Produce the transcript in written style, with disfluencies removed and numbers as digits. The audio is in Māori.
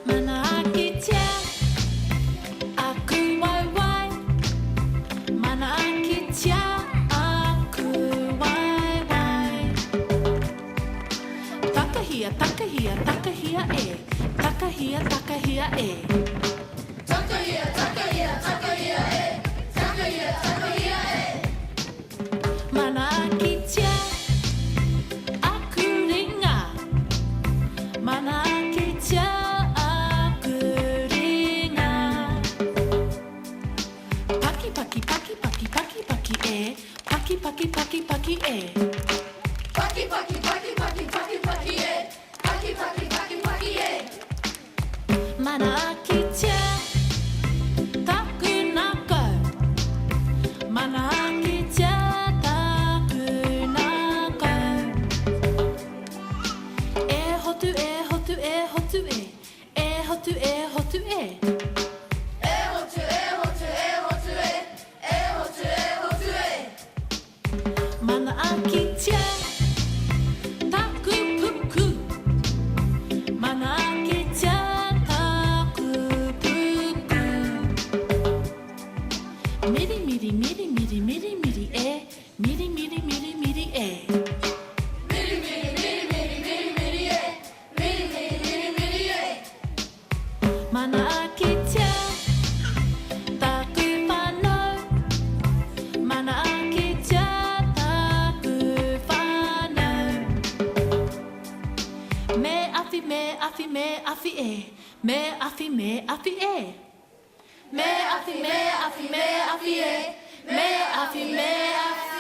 Mana akitia aku wai wai. Mana akitia aku wai wai. Takahia, takahia, takahia e. Takahia, takahia e. Takahia, takahia, takahia e. Takahia, takahia e. Mana akitia aku ringa. Mana akitia aku ringa. Paki, paki, paki, paki, paki, paki e. Paki, paki, paki, paki e. Paki, paki, paki, paki, paki, paki e. Paki, paki, paki, paki e. Mana akitia taku naka. Mana akitia taku naka. E hotu, e hotu, e hotu e. E hotu, e hotu e. E hotu, e hotu, e hotu e. E hotu, e hotu e. Mana akitia taku puku. Mana akitia taku puku. Miri miri miri miri miri miri e. Miri miri miri miri e. Miri, miri, miri, miri, miri, miri e. Miri, miri, miri, miri e. Mana akitia taku whanau. Mana akitia taku whanau. Me afi, me afi, me afi e. Me afi, me afi e. Me afi, me afi, me afi e. Me afi, me afi.